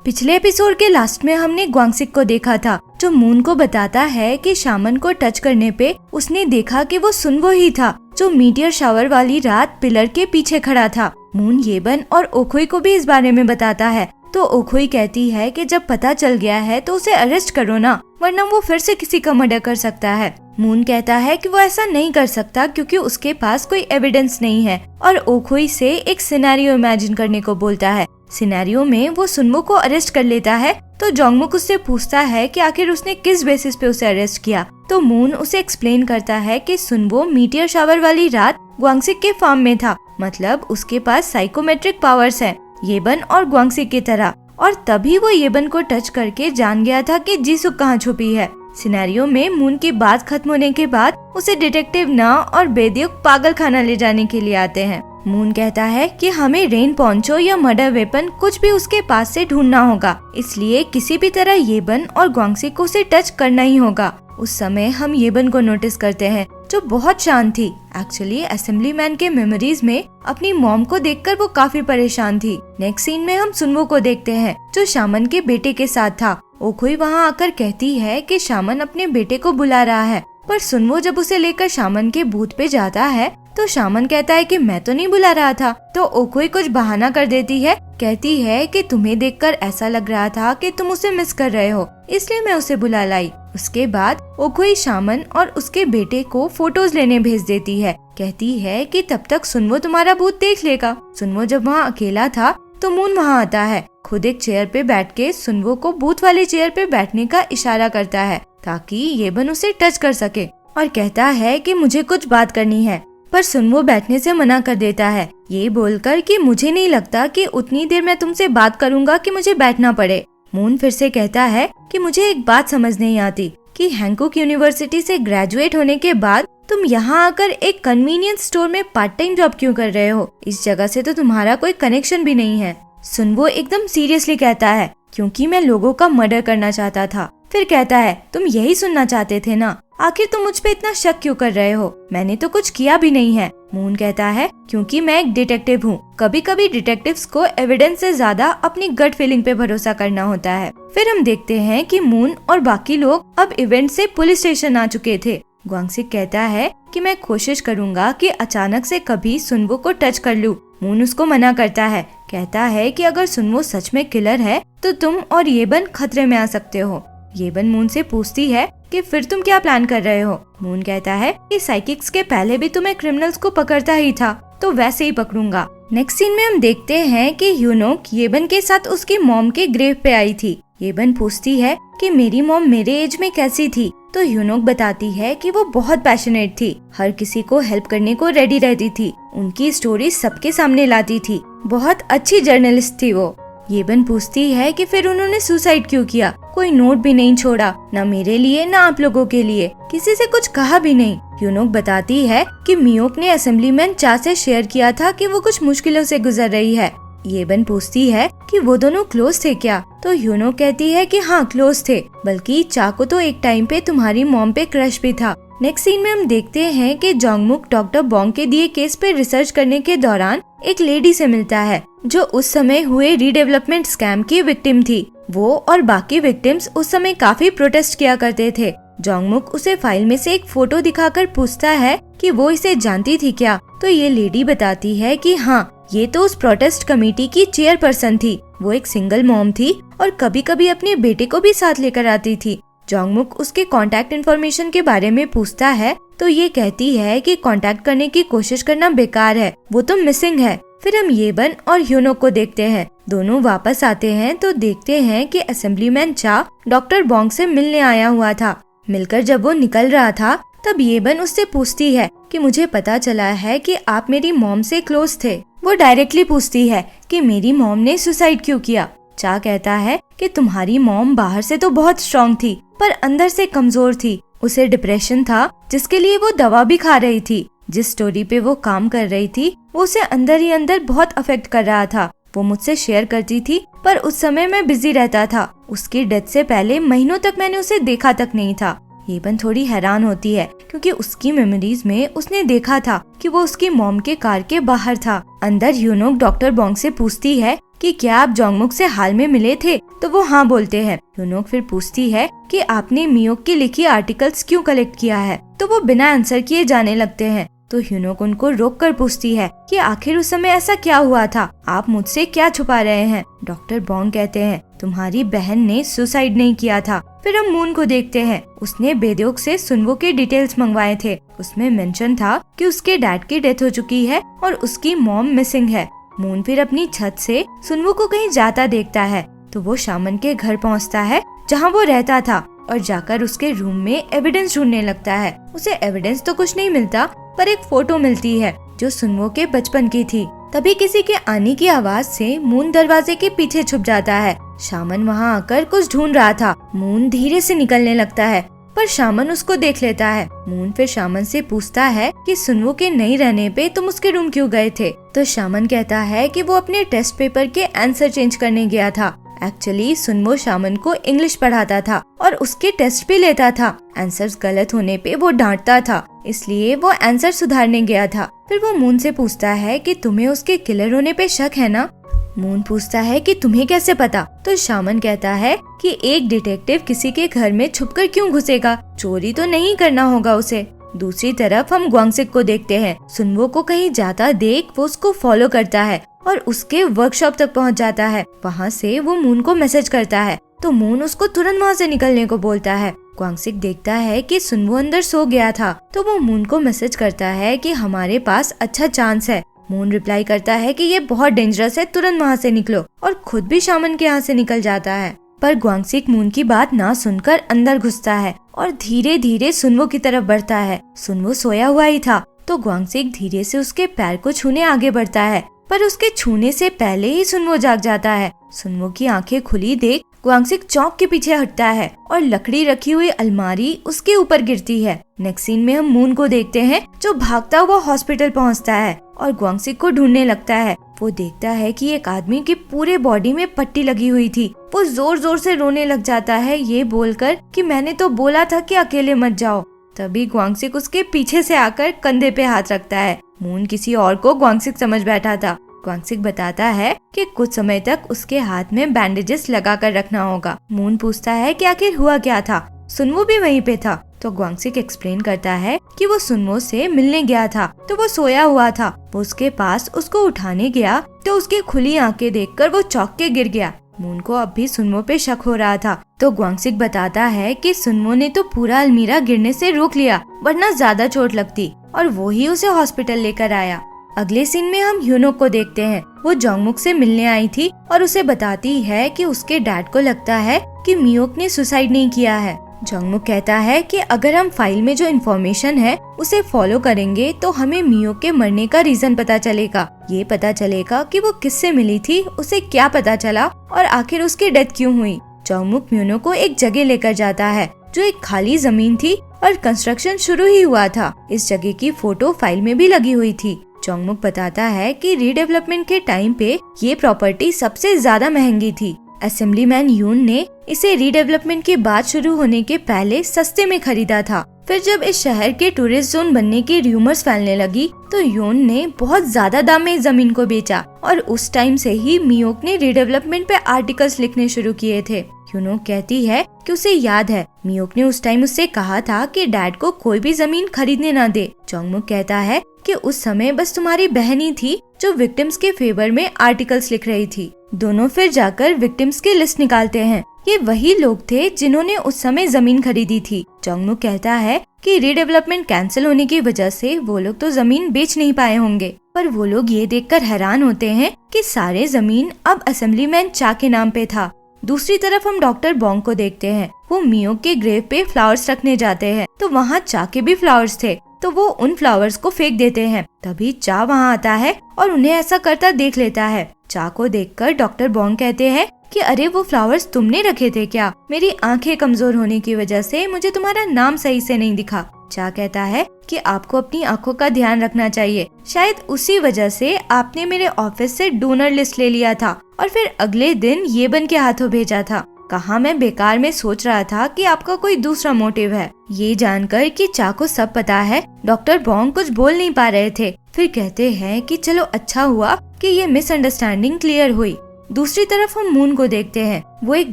पिछले एपिसोड के लास्ट में हमने ग्वांगसिक को देखा था जो मून को बताता है कि शामन को टच करने पे उसने देखा कि वो सुनवो ही था जो मीटियर शावर वाली रात पिलर के पीछे खड़ा था। मून येबन और ओखुई को भी इस बारे में बताता है तो ओखुई कहती है कि जब पता चल गया है तो उसे अरेस्ट करो ना, वरना वो फिर से किसी का मर्डर कर सकता है। मून कहता है कि वो ऐसा नहीं कर सकता क्योंकि उसके पास कोई एविडेंस नहीं है और ओखुई से एक सिनेरियो इमेजिन करने को बोलता है। सिनेरियो में वो सुनवो को अरेस्ट कर लेता है तो जोंगमुक उससे पूछता है कि आखिर उसने किस बेसिस पे उसे अरेस्ट किया। तो मून उसे एक्सप्लेन करता है कि सुनवो मीटियर शावर वाली रात ग्वांगसिक के फार्म में था, मतलब उसके पास साइकोमेट्रिक पावर्स हैं येबन और ग्वांगसिक की तरह, और तभी वो येबन को टच करके जान गया था कि जीसुक कहाँ छुपी है। सिनेरियो में मून की बात खत्म होने के बाद उसे डिटेक्टिव ना और बेदियुक पागल खाना ले जाने के लिए आते हैं। मून कहता है कि हमें रेन पोंचो या मर्डर वेपन कुछ भी उसके पास से ढूंढना होगा, इसलिए किसी भी तरह येबन और ग्वांगसिक को उसे टच करना ही होगा। उस समय हम येबन को नोटिस करते हैं जो बहुत शांत थी। एक्चुअली असेंबली मैन के मेमोरीज में अपनी मॉम को देखकर वो काफी परेशान थी। नेक्स्ट सीन में हम सुनवो को देखते हैं जो शामन के बेटे के साथ था। ओखुई वहाँ आकर कहती है कि शामन अपने बेटे को बुला रहा है, पर सुनवो जब उसे लेकर शामन के बूथ पे जाता है तो शामन कहता है कि मैं तो नहीं बुला रहा था। तो ओखुई कुछ बहाना कर देती है, कहती है कि तुम्हें देखकर ऐसा लग रहा था कि तुम उसे मिस कर रहे हो, इसलिए मैं उसे बुला लाई। उसके बाद ओखुई शामन और उसके बेटे को फोटोज लेने भेज देती है, कहती है कि तब तक सुनवो तुम्हारा बूथ देख लेगा। सुनवो जब वहाँ अकेला था तो मून वहाँ आता है, खुद एक चेयर पे बैठ के सुनवो को बूथ वाले चेयर पे बैठने का इशारा करता है ताकि येबन उसे टच कर सके, और कहता है कि मुझे कुछ बात करनी है, पर सुनवो बैठने से मना कर देता है ये बोलकर कि मुझे नहीं लगता कि उतनी देर मैं तुमसे बात करूंगा कि मुझे बैठना पड़े। मून फिर से कहता है कि मुझे एक बात समझ नहीं आती कि हैंकॉक यूनिवर्सिटी से ग्रेजुएट होने के बाद तुम यहाँ आकर एक कन्वीनियंस स्टोर में पार्ट टाइम जॉब क्यों कर रहे हो? इस जगह से तो तुम्हारा कोई कनेक्शन भी नहीं है। सुनवो एकदम सीरियसली कहता है क्योंकि मैं लोगों का मर्डर करना चाहता था। फिर कहता है तुम यही सुनना चाहते थे ना, आखिर तुम मुझ पे इतना शक क्यों कर रहे हो? मैंने तो कुछ किया भी नहीं है। मून कहता है क्योंकि मैं एक डिटेक्टिव हूँ, कभी कभी डिटेक्टिव्स को एविडेंस से ज्यादा अपनी गट फीलिंग पे भरोसा करना होता है। फिर हम देखते हैं कि मून और बाकी लोग अब इवेंट से पुलिस स्टेशन आ चुके थे। ग्वांगसिक कहता है कि मैं कोशिश करूंगा कि अचानक से कभी सुनवो को टच कर लूं। मून उसको मना करता है, कहता है कि अगर सुनवो सच में किलर है तो तुम और येबन खतरे में आ सकते हो। येबन मून से पूछती है कि फिर तुम क्या प्लान कर रहे हो? मून कहता है कि साइकिक्स के पहले भी तुम्हें क्रिमिनल्स को पकड़ता ही था, तो वैसे ही पकड़ूंगा। नेक्स्ट सीन में हम देखते हैं कि ह्यूनोक येबन के साथ उसकी मॉम के ग्रेव पे आई थी। येबन पूछती है कि मेरी मॉम मेरे एज में कैसी थी, तो ह्यूनोक बताती है कि वो बहुत पैशनेट थी, हर किसी को हेल्प करने को रेडी रहती थी, उनकी स्टोरी सबके सामने लाती थी, बहुत अच्छी जर्नलिस्ट थी वो। येबन पूछती है कि फिर उन्होंने सुसाइड क्यों किया? कोई नोट भी नहीं छोड़ा, न मेरे लिए न आप लोगों के लिए, किसी से कुछ कहा भी नहीं। ह्यूनोक बताती है कि मियोक ने असेंबलीमैन चा से शेयर किया था कि वो कुछ मुश्किलों से गुजर रही है। येबन पूछती है कि वो दोनों क्लोज थे क्या? तो ह्यूनोक कहती है कि हाँ क्लोज थे, बल्कि चा को तो एक टाइम पे तुम्हारी मॉम पे क्रश भी था। नेक्स्ट सीन में हम देखते हैं कि जोंगमुक डॉक्टर बोंग के दिए केस पे रिसर्च करने के दौरान एक लेडी से मिलता है जो उस समय हुए रीडेवलपमेंट स्कैम की विक्टिम थी। वो और बाकी विक्टिम्स उस समय काफी प्रोटेस्ट किया करते थे। जोंगमुक उसे फाइल में से एक फोटो दिखाकर पूछता है कि वो इसे जानती थी क्या? तो ये लेडी बताती है कि हाँ, ये तो उस प्रोटेस्ट कमेटी की चेयरपर्सन थी। वो एक सिंगल मॉम थी और कभी कभी अपने बेटे को भी साथ लेकर आती थी। जोंगमुक उसके कांटेक्ट इन्फॉर्मेशन के बारे में पूछता है तो ये कहती है कि कांटेक्ट करने की कोशिश करना बेकार है, वो तो मिसिंग है। फिर हम येबन और ह्यूनोक को देखते हैं, दोनों वापस आते हैं तो देखते हैं कि असेंबलीमैन चा डॉक्टर बोंग से मिलने आया हुआ था। मिलकर जब वो निकल रहा था तब येबन उससे पूछती है कि मुझे पता चला है कि आप मेरी मॉम से क्लोज थे। वो डायरेक्टली पूछती है कि मेरी मॉम ने सुसाइड क्यों किया? चा कहता है कि तुम्हारी मॉम बाहर से तो बहुत स्ट्रॉन्ग थी पर अंदर से कमजोर थी, उसे डिप्रेशन था जिसके लिए वो दवा भी खा रही थी। जिस स्टोरी पे वो काम कर रही थी वो उसे अंदर ही अंदर बहुत अफेक्ट कर रहा था। वो मुझसे शेयर करती थी पर उस समय मैं बिजी रहता था। उसकी डेथ से पहले महीनों तक मैंने उसे देखा तक नहीं था। येबन थोड़ी हैरान होती है क्योंकि उसकी मेमोरीज में उसने देखा था कि वो उसकी मॉम के कार के बाहर था। अंदर ह्यूनोक डॉक्टर बोंग से पूछती है कि क्या आप जोंगमुक से हाल में मिले थे? तो वो हाँ बोलते हैं। ह्यूनोक फिर पूछती है कि आपने मियोक की लिखी आर्टिकल्स क्यों कलेक्ट किया है, तो वो बिना आंसर किए जाने लगते हैं। तो ह्यूनोक उनको रोक कर पूछती है कि आखिर उस समय ऐसा क्या हुआ था, आप मुझसे क्या छुपा रहे हैं। डॉक्टर बॉन्ग कहते हैं तुम्हारी बहन ने सुसाइड नहीं किया था। फिर हम मून को देखते हैं, उसने बेद्योक से सुनवो के डिटेल्स मंगवाए थे। उसमें मेंशन था कि उसके डैड की डेथ हो चुकी है और उसकी मॉम मिसिंग है। मून फिर अपनी छत से सुनवो को कहीं जाता देखता है, तो वो शामन के घर पहुंचता है जहां वो रहता था और जाकर उसके रूम में एविडेंस ढूंढने लगता है। उसे एविडेंस तो कुछ नहीं मिलता, पर एक फोटो मिलती है जो सुनवो के बचपन की थी। तभी किसी के आने की आवाज से मून दरवाजे के पीछे छुप जाता है। शामन वहां आकर कुछ ढूंढ रहा था। मून धीरे से निकलने लगता है, पर शामन उसको देख लेता है। मून फिर शामन से पूछता है कि सुनवो के नहीं रहने पे तुम उसके रूम क्यों गए थे। तो शामन कहता है कि वो अपने टेस्ट पेपर के आंसर चेंज करने गया था। एक्चुअली सुनवो शामन को इंग्लिश पढ़ाता था और उसके टेस्ट भी लेता था। आंसर्स गलत होने पे वो डांटता था, इसलिए वो आंसर सुधारने गया था। फिर वो मून से पूछता है कि तुम्हें उसके किलर होने पे शक है ना। मून पूछता है कि तुम्हें कैसे पता। तो शामन कहता है कि एक डिटेक्टिव किसी के घर में छुपकर क्यों घुसेगा, चोरी तो नहीं करना होगा उसे। दूसरी तरफ हम ग्वांगसिक को देखते हैं। सुनवो को कहीं जाता देख वो उसको फॉलो करता है और उसके वर्कशॉप तक पहुंच जाता है। वहां से वो मून को मैसेज करता है, तो मून उसको तुरंत वहां से निकलने को बोलता है। ग्वांगसिक देखता है कि सुनवो अंदर सो गया था, तो वो मून को मैसेज करता है कि हमारे पास अच्छा चांस है। मून रिप्लाई करता है कि ये बहुत डेंजरस है, तुरंत वहाँ से निकलो, और खुद भी शामन के यहाँ से निकल जाता है। पर ग्वांगसिक मून की बात ना सुनकर अंदर घुसता है और धीरे धीरे सुनवो की तरफ बढ़ता है। सुनवो सोया हुआ ही था, तो ग्वांगसिक धीरे से उसके पैर को छूने आगे बढ़ता है, पर उसके छूने से पहले ही सुनवो जाग जाता है। सुनवो की आंखें खुली देख ग्वांगसिक चौंक के पीछे हटता है और लकड़ी रखी हुई अलमारी उसके ऊपर गिरती है। नेक्स्ट सीन में हम मून को देखते हैं जो भागता हुआ हॉस्पिटल पहुंचता है और ग्वांगसिक को ढूंढने लगता है। वो देखता है कि एक आदमी की पूरे बॉडी में पट्टी लगी हुई थी। वो जोर जोर से रोने लग जाता है, ये बोलकर कि मैंने तो बोला था कि अकेले मत जाओ। तभी ग्वांगसिक उसके पीछे से आकर कंधे पे हाथ रखता है। मून किसी और को ग्वांगसिक समझ बैठा था। ग्वांगसिक बताता है कि कुछ समय तक उसके हाथ में बैंडेजेस लगा कर रखना होगा। मून पूछता है कि आखिर हुआ क्या था। सुनवो भी वहीं पे था, तो ग्वांगसिक एक्सप्लेन करता है कि वो सुनवो से मिलने गया था, तो वो सोया हुआ था। वो उसके पास उसको उठाने गया तो उसकी खुली आंखें देखकर वो चौंक के गिर गया। मून को अब भी सुनवो पे शक हो रहा था, तो ग्वांगसिक बताता है कि सुनवो ने तो पूरा अलमीरा गिरने से रोक लिया, वरना ज्यादा चोट लगती, और वो ही उसे हॉस्पिटल लेकर आया। अगले सीन में हम ह्यूनोक को देखते हैं। वो जोंगमुक से मिलने आई थी और उसे बताती है कि उसके डैड को लगता है कि मियोक ने सुसाइड नहीं किया है। जोंगमुक कहता है कि अगर हम फाइल में जो इन्फॉर्मेशन है उसे फॉलो करेंगे तो हमें मियोक के मरने का रीजन पता चलेगा। ये पता चलेगा कि वो किससे मिली थी, उसे क्या पता चला और आखिर उसकी डेथ क्यों हुई। जोंगमुक म्यूनो को एक जगह लेकर जाता है जो एक खाली जमीन थी और कंस्ट्रक्शन शुरू ही हुआ था। इस जगह की फोटो फाइल में भी लगी हुई थी। जोंगमुक बताता है कि रीडेवलपमेंट के टाइम पे ये प्रॉपर्टी सबसे ज्यादा महंगी थी। असेंबलीमैन यून ने इसे रीडेवलपमेंट की बात शुरू होने के पहले सस्ते में खरीदा था। फिर जब इस शहर के टूरिस्ट जोन बनने की रूमर्स फैलने लगी तो यून ने बहुत ज्यादा दाम में इस जमीन को बेचा और उस टाइम से ही मियोक ने रीडेवलपमेंट पे आर्टिकल्स लिखने शुरू किए थे। यूनोक कहती है कि उसे याद है मियोक ने उस टाइम उससे कहा था कि डैड को कोई भी जमीन खरीदने ना दे। जोंगमुक कहता है कि उस समय बस तुम्हारी बहन ही थी जो विक्टिम्स के फेवर में आर्टिकल्स लिख रही थी। दोनों फिर जाकर विक्टिम्स की लिस्ट निकालते हैं। ये वही लोग थे जिन्होंने उस समय जमीन खरीदी थी। जोंगमुक कहता है कि रीडेवलपमेंट कैंसिल होने की वजह से वो लोग तो जमीन बेच नहीं पाए होंगे, पर वो लोग ये देखकर हैरान होते हैं कि सारे जमीन अब असेंबलीमैन चा के नाम पे था। दूसरी तरफ हम डॉक्टर बॉन्ग को देखते हैं। वो मियोक के ग्रेव पे फ्लावर्स रखने जाते हैं तो वहाँ चा के भी फ्लावर्स थे, तो वो उन फ्लावर्स को फेंक देते हैं। तभी चा वहाँ आता है और उन्हें ऐसा करता देख लेता है। चा को देखकर डॉक्टर बॉन्ग कहते हैं कि अरे वो फ्लावर्स तुमने रखे थे क्या? मेरी आंखें कमजोर होने की वजह से मुझे तुम्हारा नाम सही से नहीं दिखा। चा कहता है कि आपको अपनी आंखों का ध्यान रखना चाहिए, शायद उसी वजह से आपने मेरे ऑफिस से डोनर लिस्ट ले लिया था और फिर अगले दिन ये बन के हाथों भेजा था। कहा मैं बेकार में सोच रहा था कि आपका कोई दूसरा मोटिव है। ये जानकर कि चा को सब पता है, डॉक्टर बॉन्ग कुछ बोल नहीं पा रहे थे। फिर कहते हैं कि चलो अच्छा हुआ कि ये मिसअंडरस्टैंडिंग क्लियर हुई। दूसरी तरफ हम मून को देखते हैं। वो एक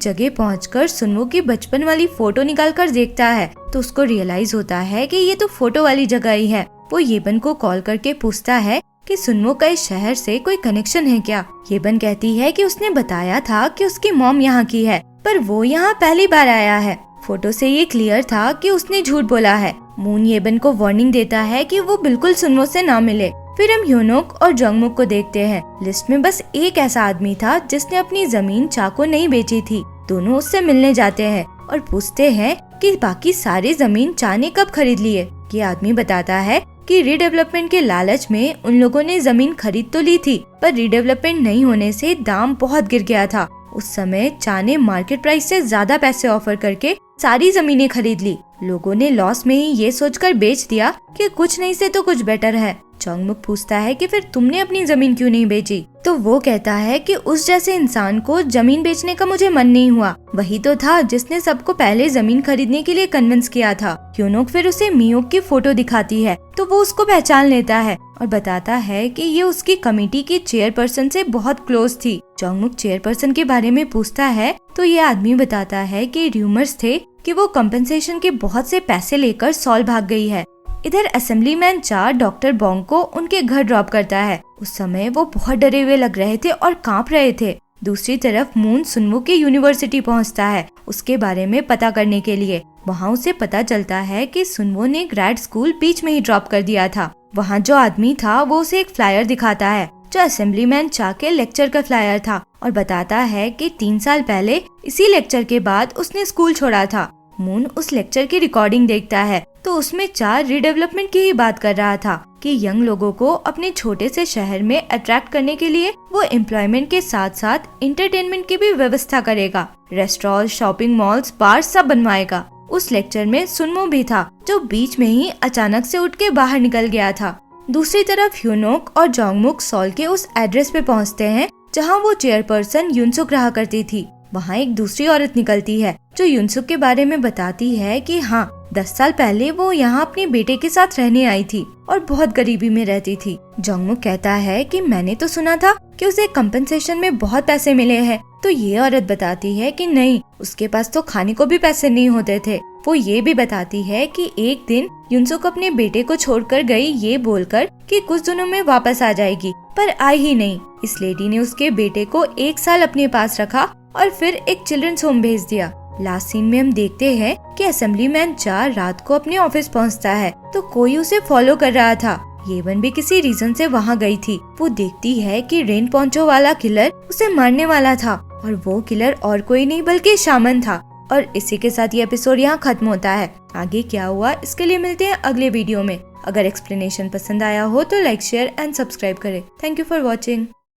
जगह पहुंचकर सुनवो की बचपन वाली फोटो निकाल कर देखता है तो उसको रियलाइज होता है कि ये तो फोटो वाली जगह ही है। वो येबन को कॉल करके पूछता है कि सुनवो का इस शहर से कोई कनेक्शन है क्या। येबन कहती है कि उसने बताया था कि उसकी मॉम यहाँ की है, पर वो यहाँ पहली बार आया है। फोटो से ये क्लियर था कि उसने झूठ बोला है। मून येबन को वार्निंग देता है कि वो बिल्कुल सुनवो से ना मिले। फिर हम ह्योनोक और जंगमुक को देखते हैं। लिस्ट में बस एक ऐसा आदमी था जिसने अपनी जमीन चा को नहीं बेची थी। दोनों उससे मिलने जाते हैं और पूछते हैं कि बाकी सारी जमीन चा ने कब खरीद ली है। ये आदमी बताता है कि रीडेवलपमेंट के लालच में उन लोगों ने जमीन खरीद तो ली थी, पर रीडेवलपमेंट नहीं होने से दाम बहुत गिर गया था। उस समय चा ने मार्केट प्राइस से ज्यादा पैसे ऑफर करके सारी जमीनें खरीद ली। लोगों ने लॉस में ही ये सोचकर बेच दिया कि कुछ नहीं से तो कुछ बेटर है। जंगमुक पूछता है कि फिर तुमने अपनी जमीन क्यों नहीं बेची, तो वो कहता है कि उस जैसे इंसान को जमीन बेचने का मुझे मन नहीं हुआ। वही तो था जिसने सबको पहले जमीन खरीदने के लिए कन्विंस किया था। ह्योनोक फिर उसे मियोक की फोटो दिखाती है तो वो उसको पहचान लेता है और बताता है कि ये उसकी कमेटी की चेयरपर्सन से बहुत क्लोज थी। जंगमुक चेयरपर्सन के बारे में पूछता है तो ये आदमी बताता है कि र्यूमर्स थे कि वो कंपनसेशन के बहुत से पैसे लेकर सॉल भाग गई है। इधर असेंबलीमैन चा डॉक्टर बोंग को उनके घर ड्रॉप करता है। उस समय वो बहुत डरे हुए लग रहे थे और कांप रहे थे। दूसरी तरफ मून सुनवो के यूनिवर्सिटी पहुंचता है उसके बारे में पता करने के लिए। वहां उसे पता चलता है कि सुनवो ने ग्रेड स्कूल बीच में ही ड्रॉप कर दिया था। वहां जो आदमी था वो उसे एक फ्लायर दिखाता है जो असेंबलीमैन चा के लेक्चर का फ्लायर था और बताता है कि 3 साल पहले इसी लेक्चर के बाद उसने स्कूल छोड़ा था। मून उस लेक्चर की रिकॉर्डिंग देखता है तो उसमें चा रीडेवलपमेंट की ही बात कर रहा था कि यंग लोगों को अपने छोटे से शहर में अट्रैक्ट करने के लिए वो एम्प्लॉयमेंट के साथ साथ एंटरटेनमेंट की भी व्यवस्था करेगा। रेस्टोरेंट, शॉपिंग मॉल्स, बार सब बनवाएगा। उस लेक्चर में सुनवो भी था जो बीच में ही अचानक से उठ के बाहर निकल गया था। दूसरी तरफ ह्योनोक और जंगमुक सॉल के उस एड्रेस पे पहुंचते हैं जहां वो चेयरपर्सन युनसुक रहा करती थी। वहाँ एक दूसरी औरत निकलती है जो युनसुक के बारे में बताती है कि हाँ 10 साल पहले वो यहाँ अपने बेटे के साथ रहने आई थी और बहुत गरीबी में रहती थी। जंगमुक कहता है कि मैंने तो सुना था कि उसे कंपनसेशन में बहुत पैसे मिले हैं, तो ये औरत बताती है कि नहीं, उसके पास तो खाने को भी पैसे नहीं होते थे। वो ये भी बताती है कि एक दिन युनसुक अपने बेटे को छोड़कर गई ये बोलकर कि कुछ दिनों में वापस आ जाएगी, पर आई ही नहीं। इस लेडी ने उसके बेटे को 1 साल अपने पास रखा और फिर एक चिल्ड्रंस होम भेज दिया। लास्ट सीन में हम देखते हैं कि असेंबलीमैन चा रात को अपने ऑफिस पहुंचता है तो कोई उसे फॉलो कर रहा था। येबन भी किसी रीजन से वहां गई थी। वो देखती है कि रेन पोंचो वाला किलर उसे मारने वाला था और वो किलर और कोई नहीं बल्कि शामन था। और इसी के साथ ये एपिसोड यहाँ खत्म होता है। आगे क्या हुआ इसके लिए मिलते हैं अगले वीडियो में। अगर एक्सप्लेनेशन पसंद आया हो तो लाइक, शेयर एंड सब्सक्राइब करें। Thank you for watching.